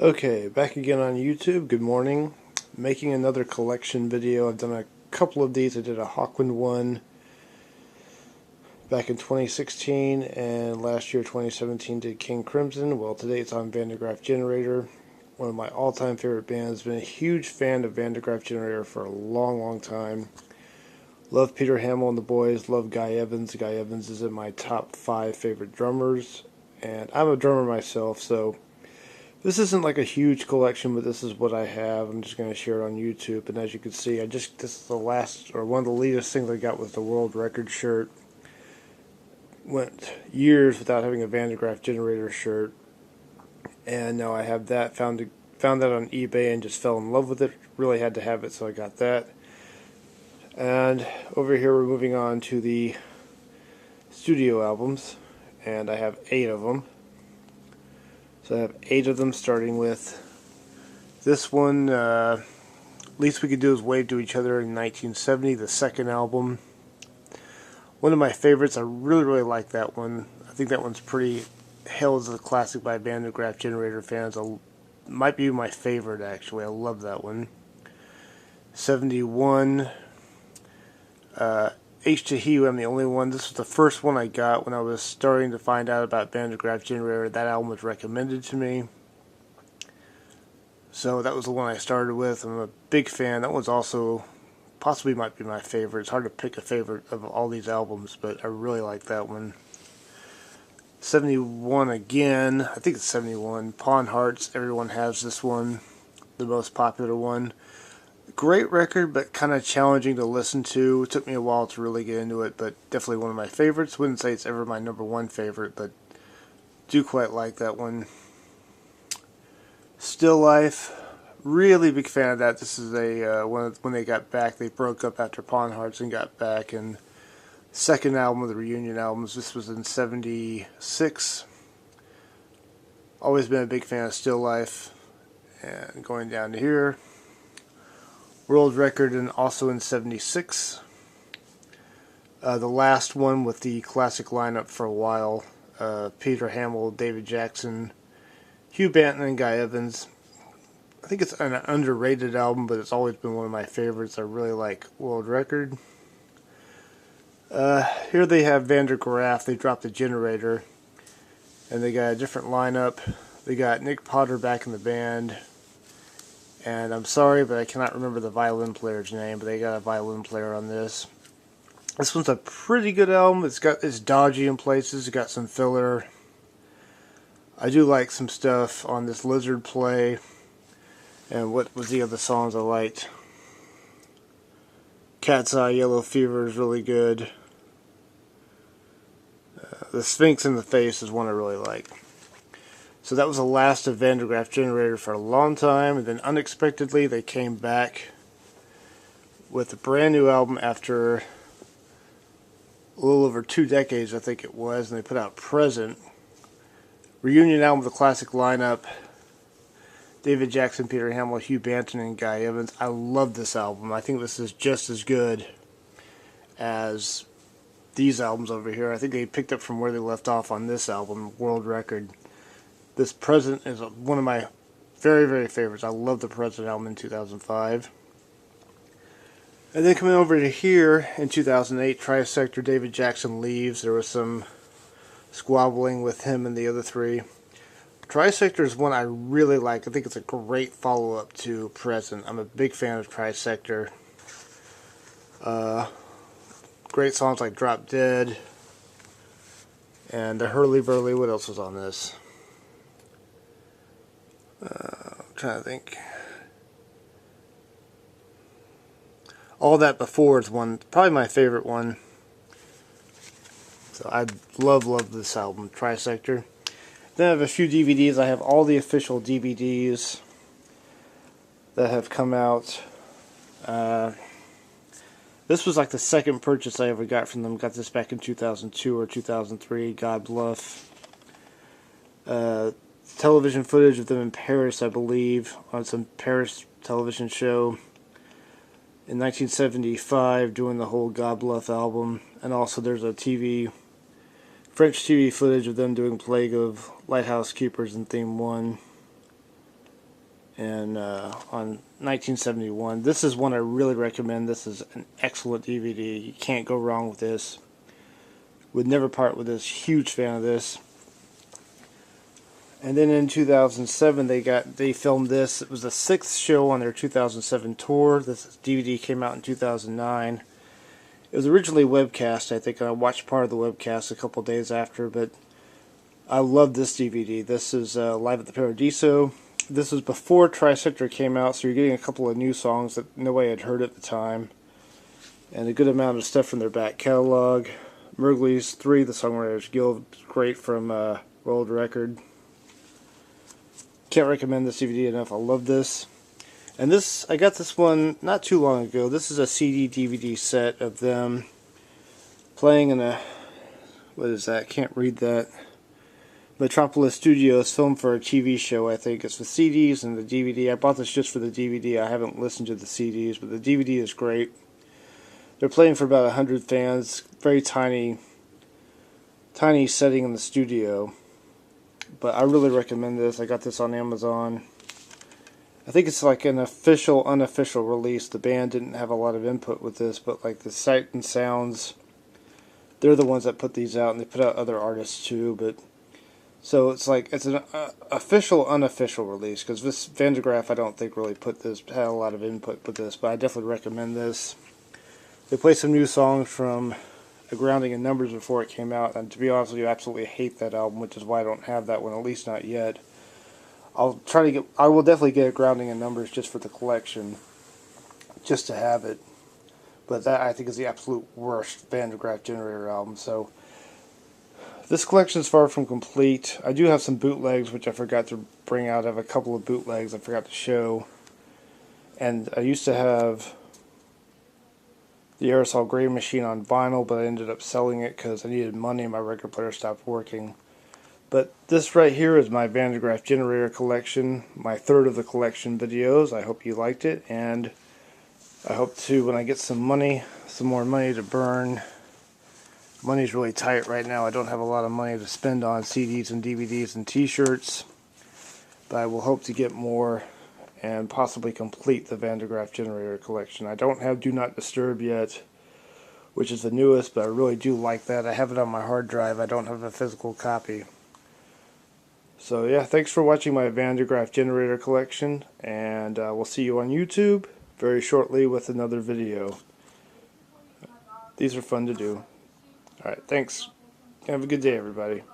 Okay, back again on YouTube. Good morning. Making another collection video. I've done a couple of these. I did a Hawkwind one back in 2016, and last year, 2017, did King Crimson. Well, today it's on Graaf Generator, one of my all-time favorite bands. Been a huge fan of Graaf Generator for a long, long time. Love Peter Hamill and the boys. Love Guy Evans. Guy Evans is in my top 5 favorite drummers, and I'm a drummer myself, so this isn't like a huge collection, but this is what I have. I'm just going to share it on YouTube. And as you can see, this is the last, or one of the latest things I got was the world record shirt. Went years without having a Graaf Generator shirt, and now I have that. Found that on eBay and just fell in love with it. Really had to have it, so I got that. And over here we're moving on to the studio albums, and I have 8 of them. So I have 8 of them, starting with this one, Least We Could Do Is Wave to Each Other in 1970, the second album. One of my favorites. I really, really like that one. I think that one's pretty hailed as a classic by Graaf Generator fans. Might be my favorite, actually. I love that one. 71, H to He, I'm the Only One. This was the first one I got when I was starting to find out about Graaf Generator. That album was recommended to me, so that was the one I started with. I'm a big fan. That one's also possibly might be my favorite. It's hard to pick a favorite of all these albums, but I really like that one. 71 again. I think it's 71. Pawn Hearts. Everyone has this one, the most popular one. Great record, but kind of challenging to listen to. It took me a while to really get into it, but definitely one of my favorites. Wouldn't say it's ever my number 1 favorite, but do quite like that one. Still Life, really big fan of that. This is when they got back. They broke up after Pawn Hearts and got back, and second album of the reunion albums. This was in 76. Always been a big fan of Still Life. And going down to here, world record, and also in 76. The last one with the classic lineup for a while. Peter Hamill, David Jackson, Hugh Banton, and Guy Evans. I think it's an underrated album, but it's always been one of my favorites. I really like World Record. Here they have Graaf. They dropped the Generator, and they got a different lineup. They got Nick Potter back in the band. And I'm sorry, but I cannot remember the violin player's name, but they got a violin player on this. This one's a pretty good album. It's dodgy in places. It's got some filler. I do like some stuff on this Lizard Play. And what was the other songs I liked? Cat's Eye, Yellow Fever is really good. The Sphinx in the Face is one I really like. So that was the last of Graaf Generator for a long time, and then unexpectedly they came back with a brand new album after a little over 2 decades, I think it was, and they put out Present. Reunion album with a classic lineup. David Jackson, Peter Hamill, Hugh Banton, and Guy Evans. I love this album. I think this is just as good as these albums over here. I think they picked up from where they left off on this album, World Record. This Present is one of my very, very favorites. I love the Present album in 2005. And then coming over to here in 2008, Trisector, David Jackson leaves. There was some squabbling with him and the other 3. Trisector is one I really like. I think it's a great follow-up to Present. I'm a big fan of Trisector. Great songs like Drop Dead and the Hurly Burly. What else was on this? I'm trying to think. All That Before is probably my favorite one. So I love this album, Trisector. Then I have a few DVDs. I have all the official DVDs that have come out. This was like the second purchase I ever got from them. Got this back in 2002 or 2003. God Bluff. Television footage of them in Paris, I believe, on some Paris television show in 1975, doing the whole God Bluff album. And also there's a French TV footage of them doing Plague of Lighthouse Keepers in Theme 1. and on 1971. This is one I really recommend. This is an excellent DVD. You can't go wrong with this. Would never part with this. Huge fan of this. And then in 2007 they filmed this. It was the 6th show on their 2007 tour. This DVD came out in 2009. It was originally webcast, I think. I watched part of the webcast a couple days after, but I love this DVD. This is Live at the Paradiso. This was before Tri-Sector came out, so you're getting a couple of new songs that nobody had heard at the time, and a good amount of stuff from their back catalog. Mergly's 3, the Songwriters Guild, great from World Record. Can't recommend this DVD enough. I love this. And this, I got this one not too long ago. This is a CD-DVD set of them playing in a, what is that? Can't read that. Metropolis Studios, filmed for a TV show, I think. It's with CDs and the DVD. I bought this just for the DVD. I haven't listened to the CDs, but the DVD is great. They're playing for about 100 fans. Very tiny setting in the studio. But I really recommend this. I got this on Amazon. I think it's like an official, unofficial release. The band didn't have a lot of input with this, but like the Sight and Sounds, they're the ones that put these out, and they put out other artists too. But so it's like it's an official, unofficial release, because this Van de Graaf I don't think really had a lot of input with this, but I definitely recommend this. They play some new songs from A Grounding in Numbers before it came out, and to be honest with you, I absolutely hate that album, which is why I don't have that one, at least not yet. I will definitely get A Grounding in Numbers just for the collection, just to have it. But that, I think, is the absolute worst Van de Graaf Generator album. So this collection is far from complete. I do have some bootlegs, which I forgot to bring out. I have a couple of bootlegs I forgot to show. And I used to have the Aerosol Grave Machine on vinyl, but I ended up selling it because I needed money and my record player stopped working. But this right here is my Van de Graaf Generator collection, my 3rd of the collection videos. I hope you liked it, and I hope to, when I get some more money to burn. Money's really tight right now. I don't have a lot of money to spend on CDs and DVDs and t-shirts, but I will hope to get more and possibly complete the Van de Graaf Generator collection. I don't have Do Not Disturb yet, which is the newest, but I really do like that. I have it on my hard drive. I don't have a physical copy. So yeah, thanks for watching my Van de Graaf Generator collection, and we'll see you on YouTube very shortly with another video. These are fun to do. Alright, thanks. Have a good day, everybody.